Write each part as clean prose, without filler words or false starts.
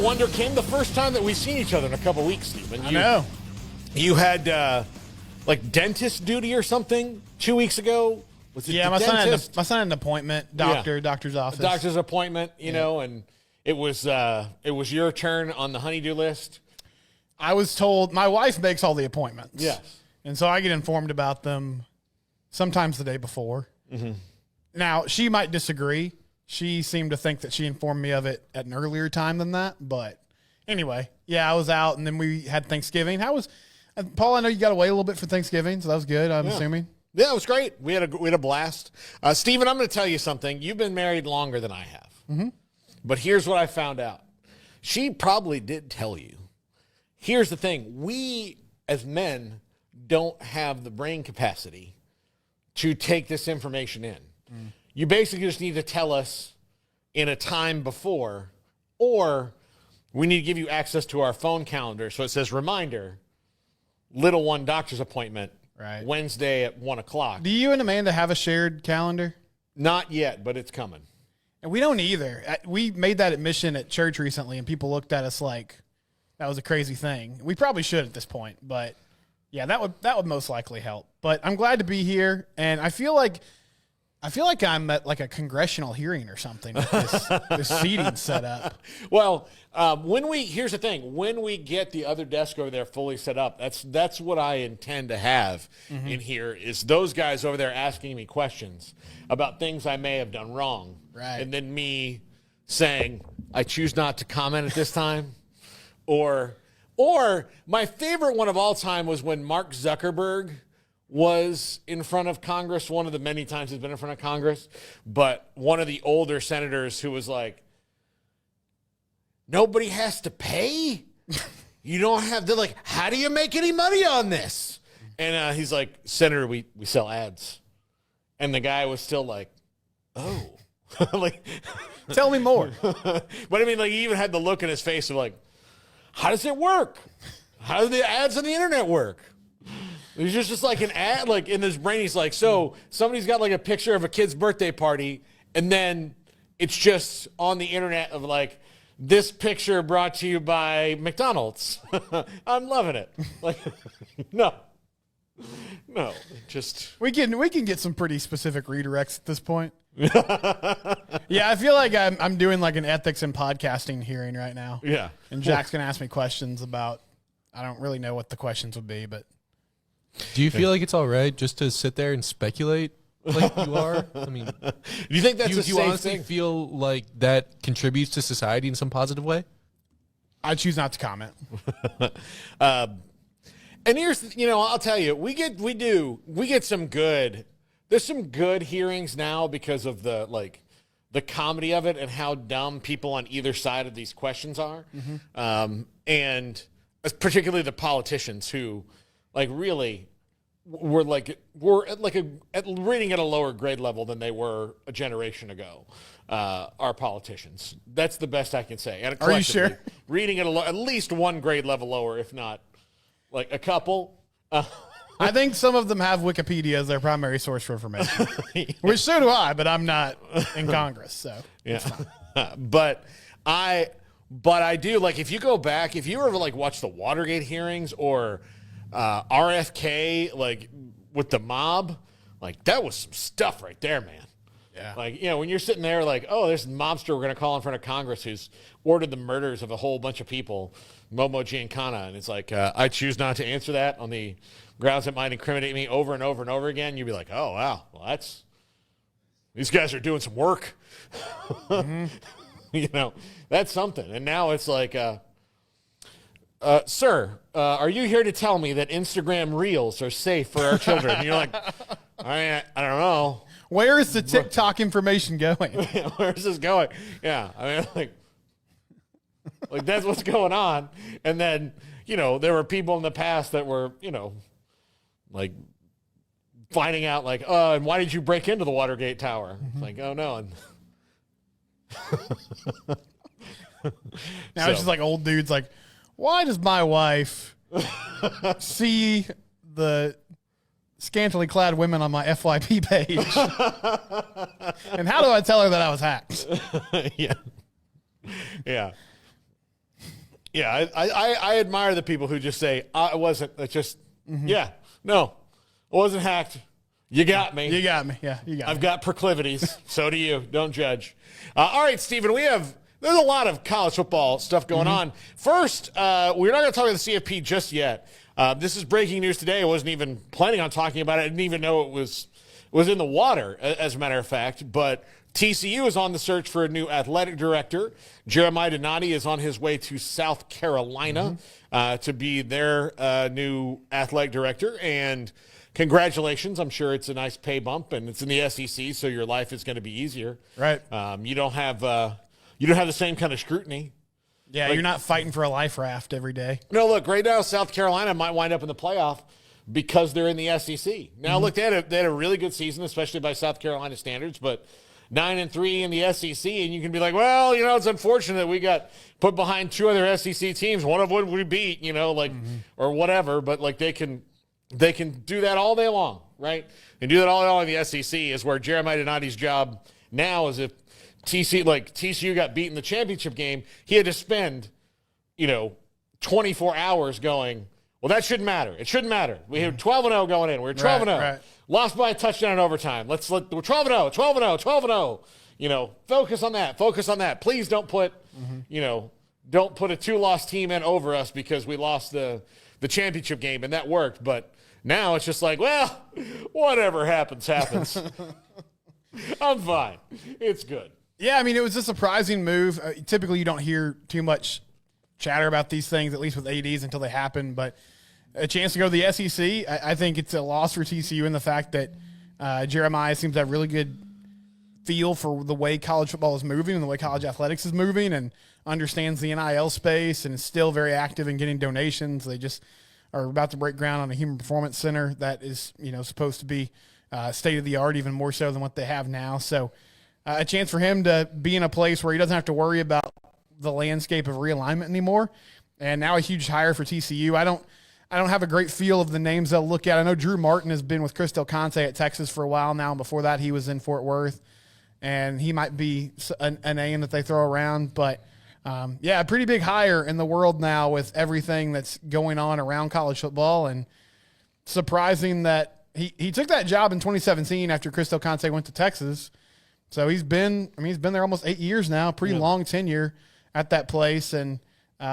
wonder, Kim, the first time that we've seen each other in a couple weeks, Stephen. I know. You had, like, dentist duty or something 2 weeks ago? Was it my son had an appointment, doctor's office. Doctor's appointment, you know, and it was your turn on the honeydew list. I was told my wife makes all the appointments. Yes. And so I get informed about them sometimes the day before. Mm-hmm. Now, she might disagree. She seemed to think that she informed me of it at an earlier time than that. But anyway, I was out, and then we had Thanksgiving. Paul, I know you got away a little bit for Thanksgiving, so that was good, I'm assuming. Yeah, it was great. We had a blast. Stephen, I'm going to tell you something. You've been married longer than I have. Mm-hmm. But here's what I found out. She probably did tell you. Here's the thing. We, as men, don't have the brain capacity to take this information in. Mm. You basically just need to tell us in a time before, or we need to give you access to our phone calendar. So it says, reminder, little one doctor's appointment, right, Wednesday at 1 o'clock. Do you and Amanda have a shared calendar? Not yet, but it's coming. And we don't either. We made that admission at church recently, and people looked at us like that was a crazy thing. We probably should at this point, but yeah, that would most likely help. But I'm glad to be here, and I feel like I'm at like a congressional hearing or something with this seating set up. Well, here's the thing. When we get the other desk over there fully set up, that's what I intend to have in here is those guys over there asking me questions about things I may have done wrong. Right. And then me saying, I choose not to comment at this time. Or my favorite one of all time was when Mark Zuckerberg was in front of Congress, one of the many times he's been in front of Congress, but one of the older senators who was like, nobody has to pay? You don't have to, like, how do you make any money on this? And he's like, Senator, we sell ads. And the guy was still like, oh. Like, tell me more. But I mean, like, he even had the look in his face of like, how does it work? How do the ads on the internet work? He's just like an ad, like in his brain, he's like, so somebody's got like a picture of a kid's birthday party, and then it's just on the internet of like, this picture brought to you by McDonald's. I'm loving it. Like, no, just. We can get some pretty specific redirects at this point. Yeah, I feel like I'm doing like an ethics and podcasting hearing right now. Yeah. And Jack's going to ask me questions about, I don't really know what the questions would be, but. Do you feel like it's all right just to sit there and speculate like you are? I mean, do you think that's a do safe you honestly thing? feel like that contributes to society in some positive way? I choose not to comment. And here's, I'll tell you, we get some good. There's some good hearings now because of the comedy of it and how dumb people on either side of these questions are, and particularly the politicians who. Like really, we're reading at a lower grade level than they were a generation ago. Our politicians. That's the best I can say. And are you sure? Reading at least one grade level lower, if not like a couple. I think some of them have Wikipedia as their primary source for information, which so do I. But I'm not in Congress, so yeah. But I do like if you go back, if you ever like watch the Watergate hearings or. RFK, like with the mob, like that was some stuff right there, man. Yeah. Like, when you're sitting there like, oh, there's a mobster we're going to call in front of Congress who's ordered the murders of a whole bunch of people, Momo Giancana. And it's like, I choose not to answer that on the grounds that might incriminate me over and over and over again. You'd be like, oh, wow, well, these guys are doing some work. That's something. And now it's like, sir, are you here to tell me that Instagram Reels are safe for our children? And you're like, I don't know. Where is the TikTok information going? Where is this going? Yeah, I mean, like that's what's going on. And then, there were people in the past that were, like finding out like, and why did you break into the Watergate Tower? It's like, oh, no. And now it's just like old dudes like, why does my wife see the scantily clad women on my FYP page? And how do I tell her that I was hacked? Yeah. Yeah. Yeah, I admire the people who just say, it wasn't. It's just, yeah, no, it wasn't hacked. You got me. You got me. Yeah, you got me. I've got proclivities. So do you. Don't judge. All right, Stephen, there's a lot of college football stuff going on. First, we're not going to talk about the CFP just yet. This is breaking news today. I wasn't even planning on talking about it. I didn't even know it was in the water, as a matter of fact. But TCU is on the search for a new athletic director. Jeremiah Donati is on his way to South Carolina to be their new athletic director. And congratulations. I'm sure it's a nice pay bump, and it's in the SEC, so your life is going to be easier. Right. You don't have the same kind of scrutiny. Yeah, you're not fighting for a life raft every day. No, look, right now South Carolina might wind up in the playoff because they're in the SEC. Now, look, they had a really good season, especially by South Carolina standards, but 9-3 in the SEC, and you can be like, well, it's unfortunate we got put behind two other SEC teams, one of which we beat, or whatever, but like they can do that all day long, right? And do that all day long in the SEC is where Jeremiah Donati's job now is if TCU got beat in the championship game, he had to spend, 24 hours going, well, that shouldn't matter. It shouldn't matter. We had 12-0 going in. We're 12-0. Right. Lost by a touchdown in overtime. We're 12-0, 12-0. Focus on that. Focus on that. Please don't put, don't put a 2-loss team in over us because we lost the championship game, and that worked. But now it's just like, well, whatever happens. I'm fine. It's good. Yeah, I mean, it was a surprising move. Typically, you don't hear too much chatter about these things, at least with ADs, until they happen. But a chance to go to the SEC, I think it's a loss for TCU in the fact that Jeremiah seems to have really good feel for the way college football is moving and the way college athletics is moving, and understands the NIL space and is still very active in getting donations. They just are about to break ground on a human performance center that is, supposed to be state of the art, even more so than what they have now. So a chance for him to be in a place where he doesn't have to worry about the landscape of realignment anymore. And now a huge hire for TCU. I don't have a great feel of the names they'll look at. I know Drew Martin has been with Chris Del Conte at Texas for a while now, and before that he was in Fort Worth, and he might be a name that they throw around. But a pretty big hire in the world now with everything that's going on around college football, and surprising that he took that job in 2017 after Chris Del Conte went to Texas. So he's been there almost 8 years now, pretty long tenure at that place, and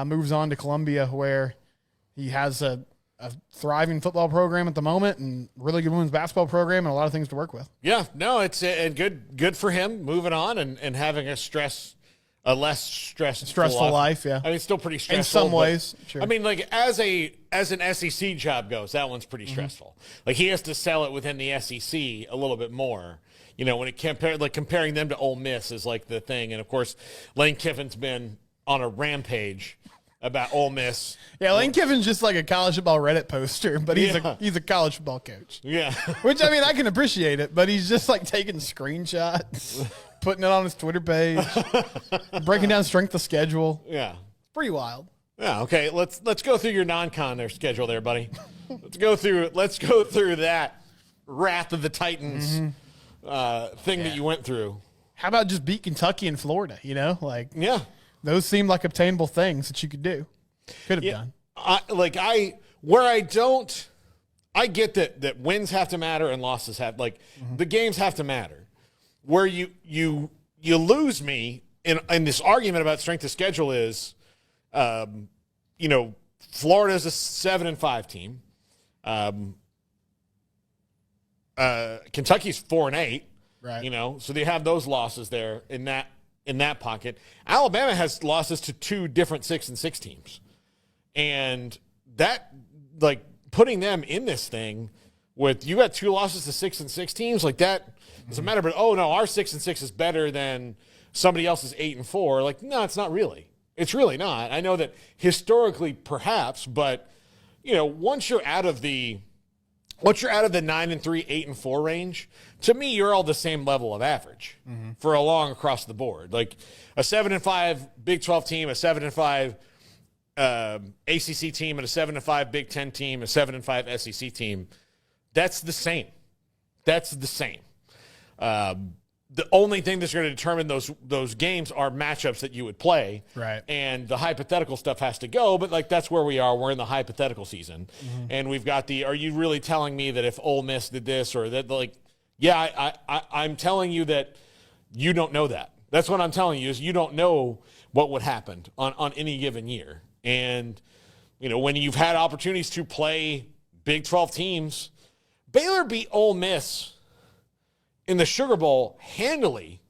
moves on to Columbia, where he has a thriving football program at the moment and really good women's basketball program and a lot of things to work with. Yeah, no, it's good for him moving on and having a less stressful life. Yeah, I mean, it's still pretty stressful in some ways. Sure. I mean, like as an SEC job goes, that one's pretty stressful. Like he has to sell it within the SEC a little bit more. When it comparing them to Ole Miss is like the thing, and of course, Lane Kiffin's been on a rampage about Ole Miss. Yeah, Lane Kiffin's just like a college football Reddit poster, but he's a college football coach. Yeah, which I mean I can appreciate it, but he's just like taking screenshots, putting it on his Twitter page, breaking down strength of schedule. Yeah, pretty wild. Yeah. Okay. Let's go through your non-con there schedule there, buddy. Let's go through that Wrath of the Titans thing that you went through. How about just beat Kentucky and Florida? Yeah. Those seem like obtainable things that you could do. Could have done. I get that wins have to matter and losses have, the games have to matter. Where you lose me in this argument about strength of schedule is, Florida's a 7-5 team. Kentucky's 4-8. Right. So they have those losses there in that pocket. Alabama has losses to two different 6-6 teams. And that, putting them in this thing with, you got two losses to 6-6 teams, like that doesn't matter. But, oh, no, our 6-6 is better than somebody else's 8-4. No, it's not really. It's really not. I know that historically perhaps, but, once you're out of the 9-3, 8-4 range, to me, you're all the same level of average for along across the board. Like a 7-5 Big 12 team, a 7-5 ACC team, and a 7-5 Big 10 team, a 7-5 SEC team. That's the same. the only thing that's going to determine those games are matchups that you would play. Right. And the hypothetical stuff has to go, but like that's where we are. We're in the hypothetical season. And we've got are you really telling me that if Ole Miss did this or that, like, yeah, I'm telling you that you don't know that. That's what I'm telling you is you don't know what would happen on any given year. And, when you've had opportunities to play Big 12 teams, Baylor beat Ole Miss in the Sugar Bowl handily,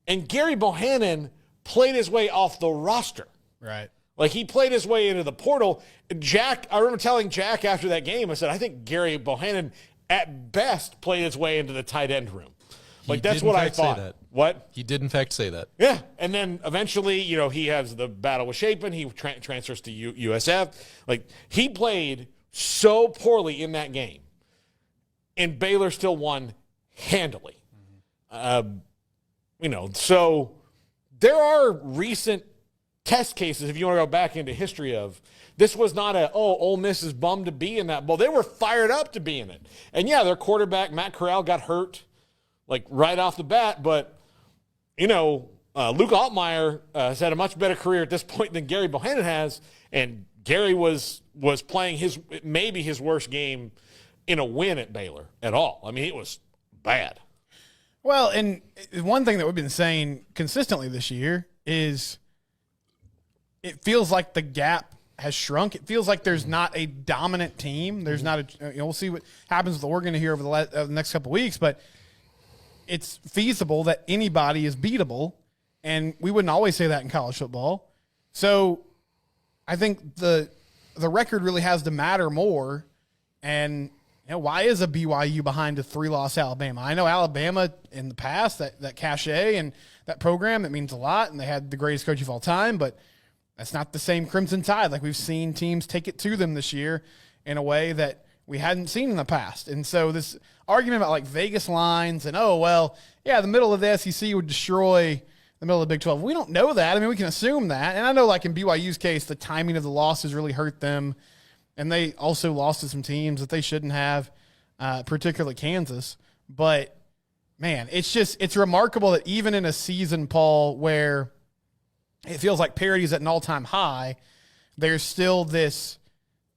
and Gary Bohannon played his way off the roster. Right. Like, he played his way into the portal. I remember telling Jack after that game, I said, I think Gary Bohannon at best played his way into the tight end room. Like, that's what I thought. Say that. What? He did, in fact, say that. Yeah. And then eventually, he has the battle with Shapen. He transfers to USF. Like, he played so poorly in that game, and Baylor still won handily. So there are recent test cases, if you want to go back into history of, this was not Ole Miss is bummed to be in that bowl. They were fired up to be in it. And, yeah, their quarterback, Matt Corral, got hurt, like, right off the bat. But, Luke Altmaier has had a much better career at this point than Gary Bohannon has, and Gary was playing maybe his worst game in a win at Baylor at all. I mean, it was bad. Well, and one thing that we've been saying consistently this year is it feels like the gap has shrunk. It feels like there's not a dominant team. There's not we'll see what happens with Oregon here over the next couple of weeks, but it's feasible that anybody is beatable, and we wouldn't always say that in college football. So I think the record really has to matter more. And why is a BYU behind a 3-loss Alabama? I know Alabama in the past, that cachet and that program, that means a lot, and they had the greatest coach of all time, but that's not the same Crimson Tide. Like, we've seen teams take it to them this year in a way that we hadn't seen in the past. And so this argument about, like, Vegas lines and, the middle of the SEC would destroy the middle of the Big 12. We don't know that. I mean, we can assume that. And I know, like, in BYU's case, the timing of the losses really hurt them. And they also lost to some teams that they shouldn't have, particularly Kansas. But, man, it's remarkable that even in a season, Paul, where it feels like parity is at an all-time high, there's still this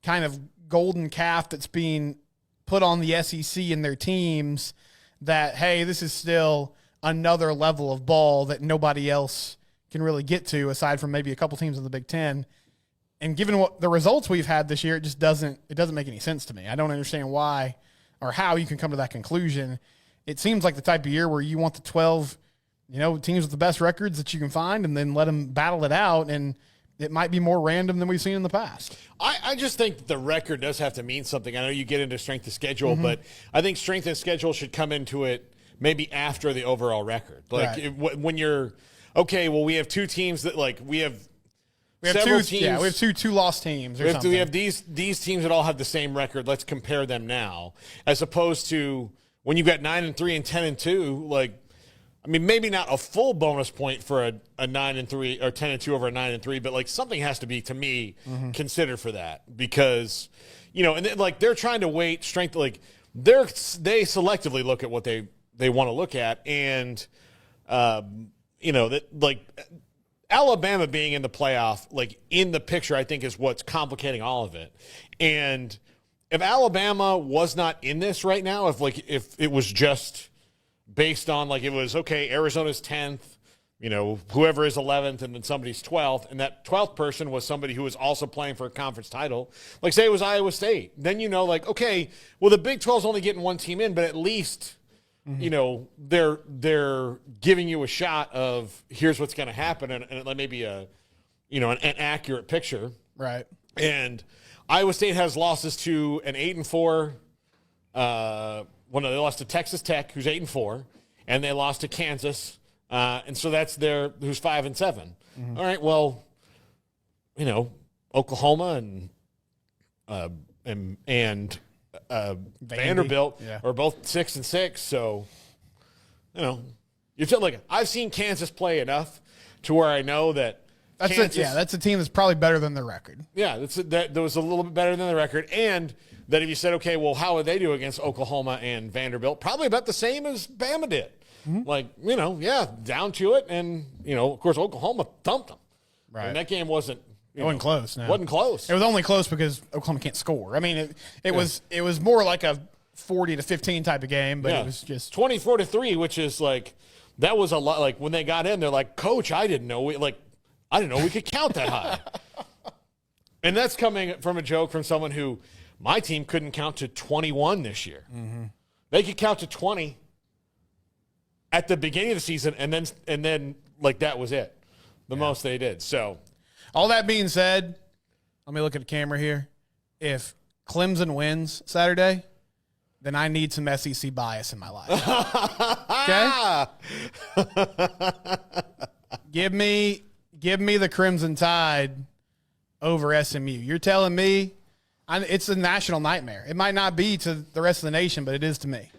kind of golden calf that's being put on the SEC and their teams that, hey, this is still another level of ball that nobody else can really get to aside from maybe a couple teams in the Big Ten. And given what the results we've had this year, it doesn't make any sense to me. I don't understand why or how you can come to that conclusion. It seems like the type of year where you want the 12, teams with the best records that you can find and then let them battle it out, and it might be more random than we've seen in the past. I just think that the record does have to mean something. I know you get into strength of schedule, but I think strength of schedule should come into it maybe after the overall record. Like, when you're, okay, well, we have two teams that, like, we have several teams. Yeah, we have two lost teams or something. We have these teams that all have the same record. Let's compare them now, as opposed to when you've got 9-3 and 10-2. Like, I mean, maybe not a full bonus point for a 9-3 or 10-2 over a 9-3, but, like, something has to be, to me, considered for that, because, and then, like, they're trying to weight strength. Like, they selectively look at what they want to look at, and that, like, Alabama being in the playoff, like, in the picture, I think is what's complicating all of it. And if Alabama was not in this right now, if it was just based on, like, it was, okay, Arizona's 10th, whoever is 11th, and then somebody's 12th, and that 12th person was somebody who was also playing for a conference title, like, say it was Iowa State, then like, okay, well, the Big 12's only getting one team in, but at least they're giving you a shot of here's what's going to happen, and maybe an accurate picture, right? And Iowa State has losses to an 8-4. They lost to Texas Tech, who's 8-4, and they lost to Kansas, and so that's who's 5-7. All right, well, Oklahoma and Vanderbilt are both 6-6, so you feel like I've seen Kansas play enough to where I know that that's a team that's probably better than their record. Yeah, that was a little bit better than the record, and that if you said, okay, well, how would they do against Oklahoma and Vanderbilt? Probably about the same as Bama did. Like, down to it. And, of course, Oklahoma thumped them. Right. And that game wasn't close. No. Wasn't close. It was only close because Oklahoma can't score. I mean, it was more like a 40-15 type of game, but it was just 24-3, which is like that was a lot. Like when they got in, they're like, "Coach, I didn't know we could count that high." And that's coming from a joke from someone who my team couldn't count to 21 this year. Mm-hmm. They could count to 20 at the beginning of the season, and then like that was it. The most they did. So. All that being said, let me look at the camera here. If Clemson wins Saturday, then I need some SEC bias in my life. Okay? Give me the Crimson Tide over SMU. You're telling me it's a national nightmare. It might not be to the rest of the nation, but it is to me.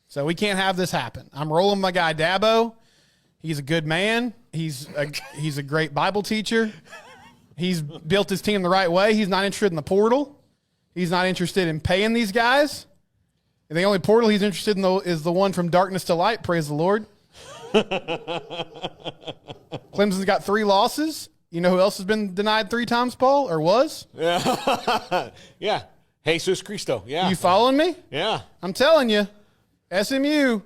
So we can't have this happen. I'm rolling my guy Dabo. He's a good man. He's a great Bible teacher. He's built his team the right way. He's not interested in the portal. He's not interested in paying these guys. And the only portal he's interested in is the one from darkness to light, praise the Lord. Clemson's got 3 losses. You know who else has been denied 3 times, Paul, or was? Yeah. Yeah. Jesus Cristo. Yeah. You following me? Yeah. I'm telling you, SMU,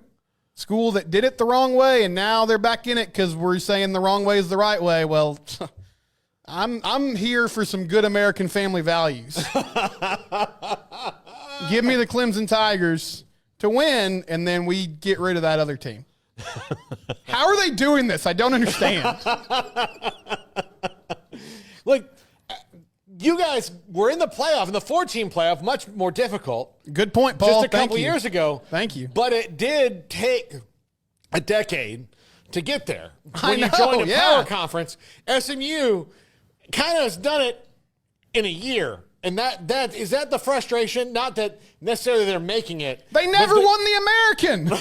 school that did it the wrong way, and now they're back in it because we're saying the wrong way is the right way. Well, I'm here for some good American family values. Give me the Clemson Tigers to win, and then we get rid of that other team. How are they doing this? I don't understand. Like, you guys were in the playoff, in the 4-team playoff, much more difficult. Good point, Paul. Just a couple years ago. Thank you. But it did take a decade to get there. When you know, joined a power conference, SMU kind of has done it in a year. And that is that the frustration? Not that necessarily they're making it. They never won the American.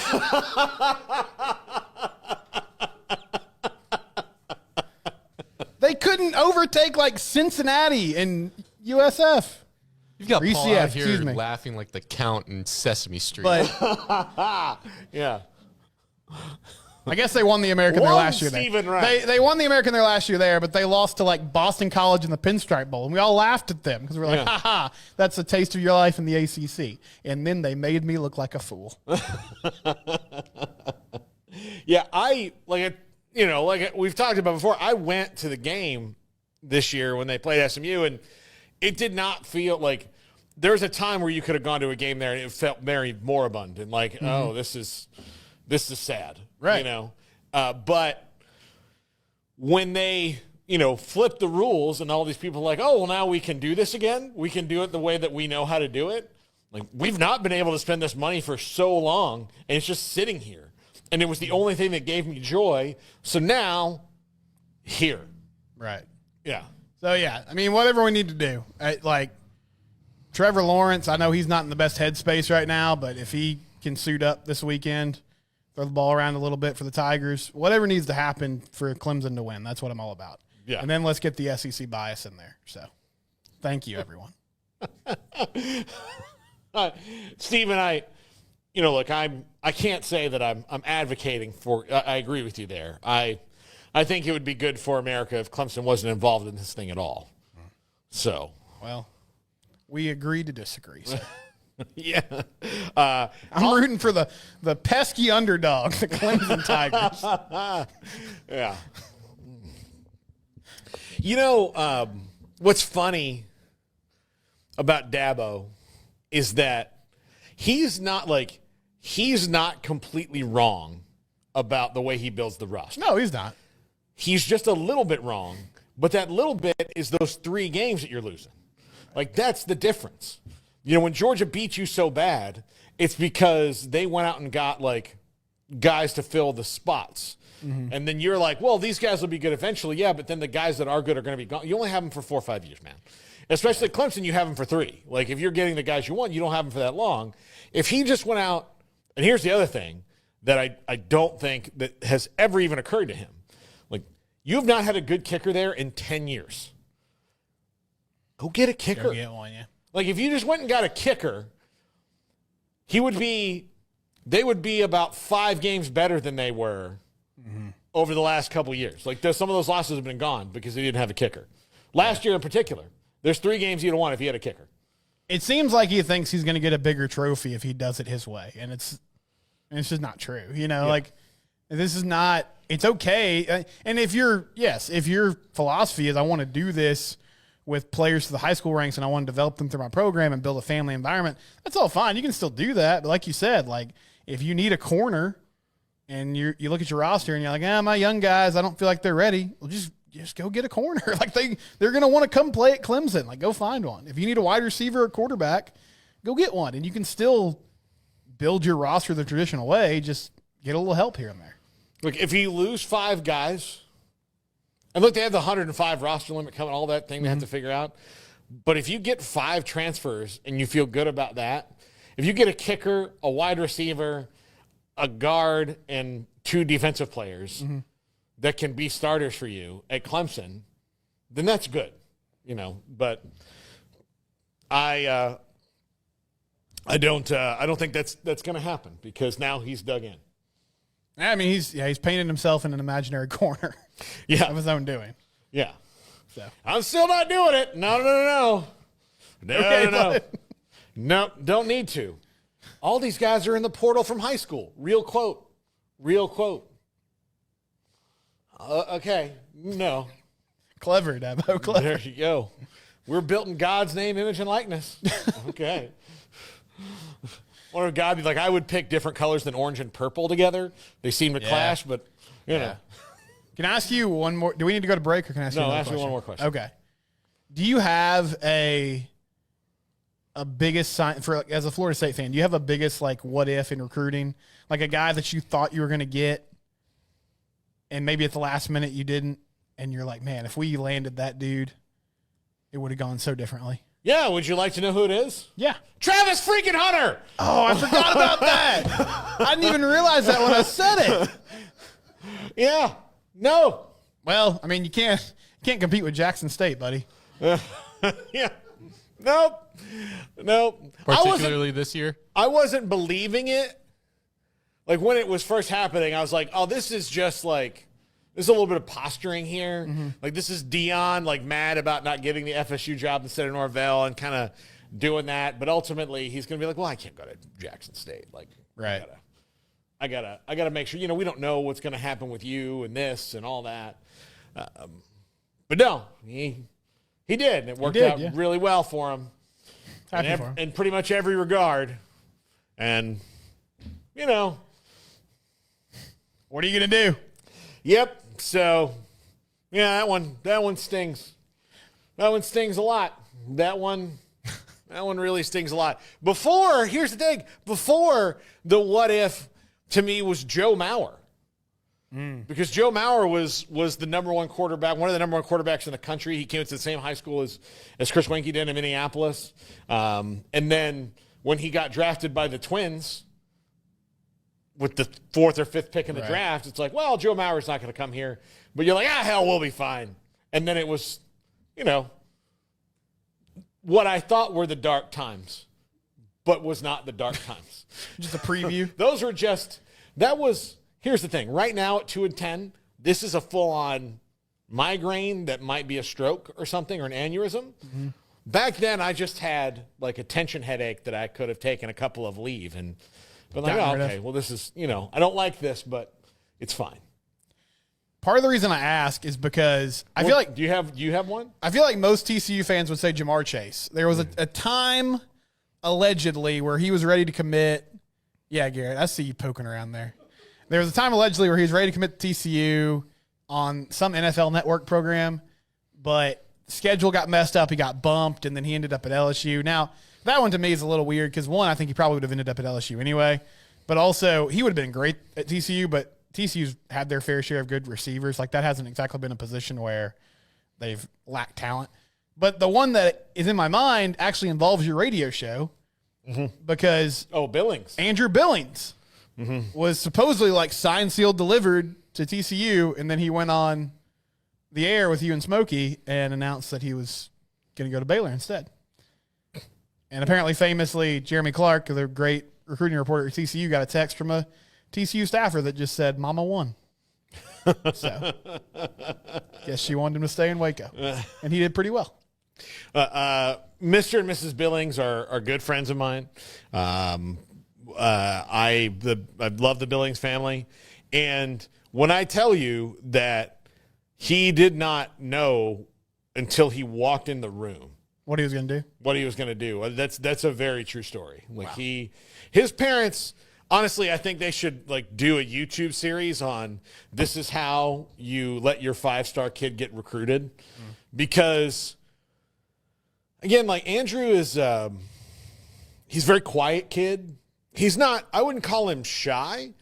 They couldn't overtake like Cincinnati and USF. You've got Or Paul UCF, out here excuse me. laughing like the Count in Sesame Street. But Yeah. I guess they won the American there One last year. Stephen Wright. They won the American there last year there, but they lost to like Boston College in the Pinstripe Bowl, and we all laughed at them because we were like, "Ha ha, that's a taste of your life in the ACC." And then they made me look like a fool. Yeah, like we've talked about before, I went to the game this year when they played SMU, and it did not feel like there was a time where you could have gone to a game there and it felt very moribund and like, oh, this is sad. Right. But when they, flip the rules and all these people are like, oh, well, now we can do this again. We can do it the way that we know how to do it. Like, we've not been able to spend this money for so long, and it's just sitting here. And it was the only thing that gave me joy. So now, here. Right. Yeah. So, yeah, I mean, whatever we need to do. Like, Trevor Lawrence, I know he's not in the best headspace right now, but if he can suit up this weekend, throw the ball around a little bit for the Tigers, whatever needs to happen for Clemson to win, that's what I'm all about. Yeah. And then let's get the SEC bias in there. So, thank you, everyone. Steve and I, look, I can't say that I'm advocating for. I agree with you there. I think it would be good for America if Clemson wasn't involved in this thing at all. So, Well, we agree to disagree. So. yeah, I'm rooting for the pesky underdog, the Clemson Tigers. yeah. What's funny about Dabo is that he's not completely wrong about the way he builds the roster. No, he's not. He's just a little bit wrong, but that little bit is those 3 games that you're losing. Like, that's the difference. When Georgia beat you so bad, it's because they went out and got, like, guys to fill the spots. Mm-hmm. And then you're like, well, these guys will be good eventually. Yeah, but then the guys that are good are going to be gone. You only have them for 4 or 5 years, man. Especially Clemson, you have them for 3. Like, if you're getting the guys you want, you don't have them for that long. If he just went out, and here's the other thing that I don't think that has ever even occurred to him. Like, you've not had a good kicker there in 10 years. Go get a kicker. Go get one, yeah. Like, if you just went and got a kicker, he would be they would be about 5 games better than they were over the last couple of years. Like some of those losses have been gone because they didn't have a kicker. Last year in particular, there's 3 games you'd have won if he had a kicker. It seems like he thinks he's going to get a bigger trophy if he does it his way, and it's just not true. Like this is not. It's okay, and if your philosophy is I want to do this with players to the high school ranks and I want to develop them through my program and build a family environment, that's all fine. You can still do that, but like you said, like if you need a corner and you look at your roster and you're like, my young guys, I don't feel like they're ready. Well, just go get a corner. Like they're going to want to come play at Clemson. Like go find one. If you need a wide receiver or quarterback, go get one. And you can still build your roster the traditional way. Just get a little help here and there. Look, if you lose 5 guys, and look, they have the 105 roster limit coming, all that thing they have to figure out. But if you get 5 transfers and you feel good about that, if you get a kicker, a wide receiver, a guard, and 2 defensive players that can be starters for you at Clemson, then that's good, But I don't think that's going to happen because now he's dug in. I mean, he's painted himself in an imaginary corner. Of his own doing. Yeah. So I'm still not doing it. No. Okay, No, don't need to. All these guys are in the portal from high school. Real quote. Okay. No. Clever, Dabo. Clever. There you go. We're built in God's name, image, and likeness. Okay. Wonder if God be like, I would pick different colors than orange and purple together. They seem to clash, but you know. Can I ask you one more? Do we need to go to break, or can I ask you another question? Me one more question. Okay. Do you have a biggest sign for as a Florida State fan? Do you have a biggest what if in recruiting, like a guy that you thought you were going to get, and maybe at the last minute you didn't, and you're like, man, if we landed that dude, it would have gone so differently. Yeah, would you like to know who it is? Yeah. Travis freaking Hunter! Oh, I forgot about that. I didn't even realize that when I said it. Yeah. No. Well, I mean, you can't compete with Jackson State, buddy. Yeah. Nope. Particularly this year? I wasn't believing it. Like, when it was first happening, I was like, oh, this is just there's a little bit of posturing here. Mm-hmm. Like, this is Dion, mad about not getting the FSU job instead of Norvell and kind of doing that. But ultimately, he's going to be like, well, I can't go to Jackson State. Right. I gotta make sure, we don't know what's going to happen with you and this and all that. But no, he did. And it worked out really well for him. In pretty much every regard. And, what are you going to do? Yep. So, yeah, that one stings. That one stings a lot. That one really stings a lot. Here's the thing. Before the what if to me was Joe Mauer. Because Joe Mauer was the number one quarterback, one of the number one quarterbacks in the country. He came to the same high school as Chris Weinke did in Minneapolis. And then when he got drafted by the Twins with the 4th or 5th pick in the draft, it's like, well, Joe Mauer's not going to come here. But you're like, hell, we'll be fine. And then it was, what I thought were the dark times, but was not the dark times. Just a preview. Those were here's the thing. Right now at 2-10, this is a full-on migraine that might be a stroke or something or an aneurysm. Mm-hmm. Back then, I just had a tension headache that I could have taken a couple of leave and been like, okay, well, this is, I don't like this, but it's fine. Part of the reason I ask is because I feel like... Do you have one? I feel like most TCU fans would say Jamar Chase. There was a time, allegedly, where he was ready to commit. Yeah, Garrett, I see you poking around there. There was a time, allegedly, where he was ready to commit to TCU on some NFL network program, but schedule got messed up. He got bumped, and then he ended up at LSU. Now, that one to me is a little weird because, one, I think he probably would have ended up at LSU anyway, but also he would have been great at TCU, but TCU's had their fair share of good receivers. That hasn't exactly been a position where they've lacked talent. But the one that is in my mind actually involves your radio show because Billings. Andrew Billings was supposedly signed, sealed, delivered to TCU, and then he went on the air with you and Smokey and announced that he was going to go to Baylor instead. And apparently, famously, Jeremy Clark, the great recruiting reporter at TCU got a text from a TCU staffer that just said, Mama won. So, guess she wanted him to stay in Waco. And he did pretty well. Mr. and Mrs. Billings are good friends of mine. I love the Billings family. And when I tell you that he did not know until he walked in the room what he was going to do, that's a very true story. Like his parents, honestly, I think they should like do a YouTube series on this is how you let your 5-star kid get recruited. Because again, like Andrew is, he's a very quiet kid. He's not, I wouldn't call him shy,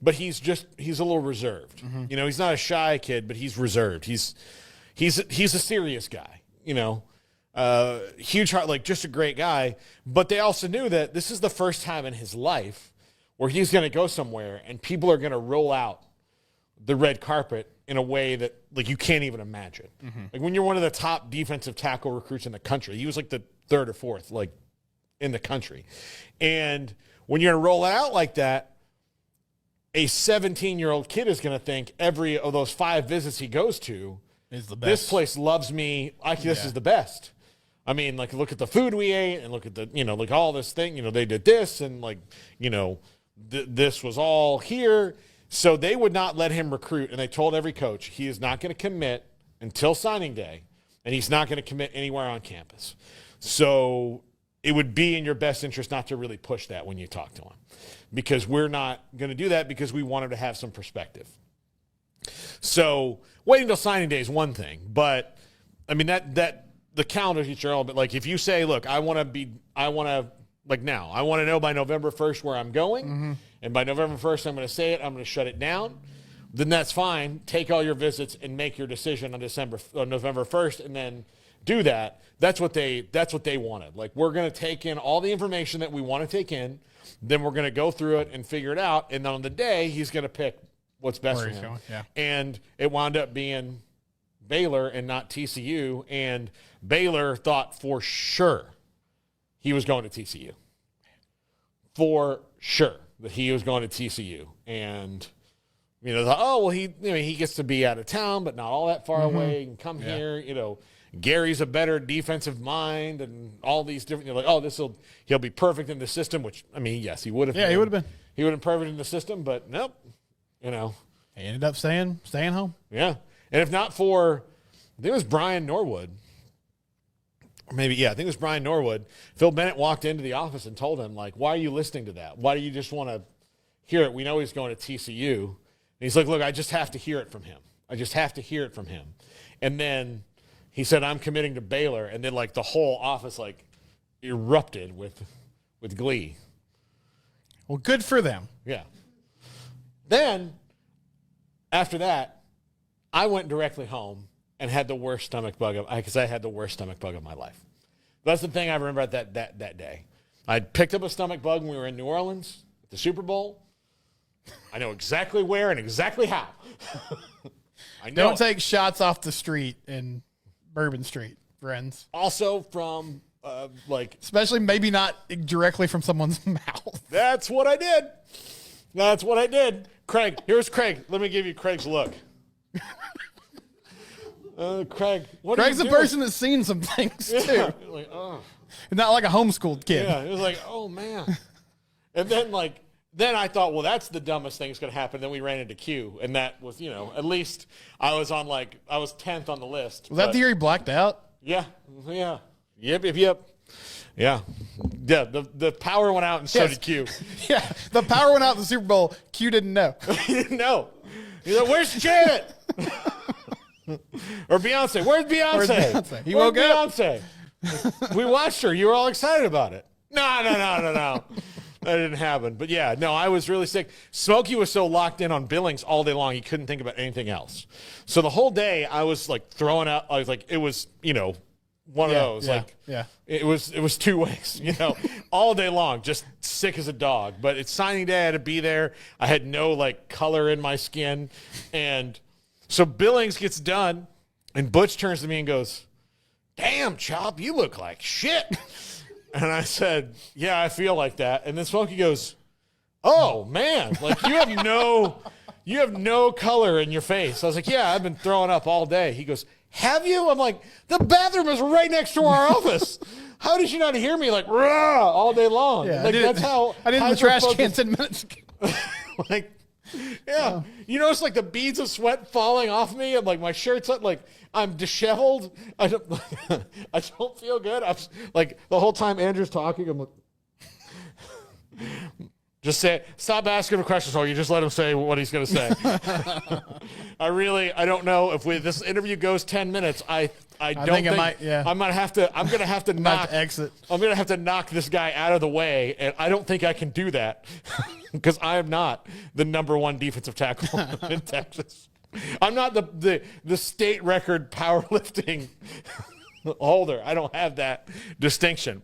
but he's a little reserved. You know, he's not a shy kid, but he's reserved. He's a serious guy, you know, huge heart, like just a great guy. But they also knew that this is the first time in his life where he's going to go somewhere and people are going to roll out the red carpet in a way that like you can't even imagine. Like when you're one of the top defensive tackle recruits in the country, he was like the 3rd or 4th, like in the country. And when you're going to roll it out like that, a 17-year-old kid is going to think every of those 5 visits he goes to, is the best. This place loves me. This is the best. I mean, like, look at the food we ate and look at the, you know, like all this thing, you know, they did this and like, you know, this was all here. So they would not let him recruit. And they told every coach he is not going to commit until signing day and he's not going to commit anywhere on campus. So it would be in your best interest not to really push that when you talk to him because we're not going to do that because we want him to have some perspective. So waiting until signing day is one thing, but I mean that the calendar each are all, but like if you say, look, I want to know by November 1st where I'm going, and by November 1st I'm going to say it, I'm going to shut it down, then that's fine. Take all your visits and make your decision on November 1st, and then do that. That's what they wanted. Like we're going to take in all the information that we want to take in, then we're going to go through it and figure it out, and then on the day he's going to pick what's best for him. And it wound up being Baylor and not TCU, and Baylor thought for sure he was going to TCU. For sure that he was going to TCU. And, you know, thought, oh, well, he gets to be out of town, but not all that far away, and come here, you know. Gary's a better defensive mind and all these different, you're like, oh, he'll be perfect in the system, which, I mean, yes, he would have. Yeah, he would have been. He would have been perfect in the system, but nope. You know, he ended up staying home. Yeah. And if not for, I think it was Brian Norwood. Maybe, I think it was Brian Norwood. Phil Bennett walked into the office and told him, like, why are you listening to that? Why do you just want to hear it? We know he's going to TCU. And he's like, look, I just have to hear it from him. And then he said, I'm committing to Baylor. And then, like, the whole office, like, erupted with glee. Well, good for them. Yeah. Then, after that, I went directly home and had the worst stomach bug because I had the worst stomach bug of my life. That's the thing I remember at that day. I picked up a stomach bug when we were in New Orleans at the Super Bowl. I know exactly where and exactly how. I know. Don't take shots off the street in Bourbon Street, friends. Also from, especially maybe not directly from someone's mouth. That's what I did. Craig, here's Craig. Let me give you Craig's look. Craig, Craig's the person that's seen some things too. Like, oh. Not like a homeschooled kid. Yeah, it was like, oh man. And then I thought, well, that's the dumbest thing that's going to happen. Then we ran into Q, and that was, at least I was 10th on the list. Was that the year he blacked out? Yeah. Yep. Yeah. The power went out, and so did Q. Yeah, the power went out in the Super Bowl. Q didn't know. He didn't know. He's like, where's Janet? Or Beyonce. Where's Beyonce? He woke up. Beyonce. We watched her. You were all excited about it. No. That didn't happen. But yeah, no, I was really sick. Smokey was so locked in on Billings all day long, he couldn't think about anything else. So the whole day I was like throwing out, I was like, it was, one of those. It was 2 ways, all day long, just sick as a dog. But it's signing day. I had to be there. I had no color in my skin. And so Billings gets done, and Butch turns to me and goes, damn, Chop, you look like shit. And I said, yeah, I feel like that. And then Smokey goes, oh, man, like you have no color in your face. I was like, yeah, I've been throwing up all day. He goes, have you? I'm like, the bathroom is right next to our office. How did you not hear me like rah all day long? Yeah, like that's how I did in the trash can 10 minutes ago. like, yeah, you notice like the beads of sweat falling off me, and like my shirt's like I'm disheveled. I don't feel good. I'm like the whole time Andrew's talking, I'm like, just say, stop asking him questions, or you just let him say what he's going to say. I don't know if this interview goes 10 minutes. I don't think it might, yeah. I'm going to have to knock exit. I'm going to have to knock this guy out of the way, and I don't think I can do that because I am not the number one defensive tackle in Texas. I'm not the state record powerlifting holder. I don't have that distinction.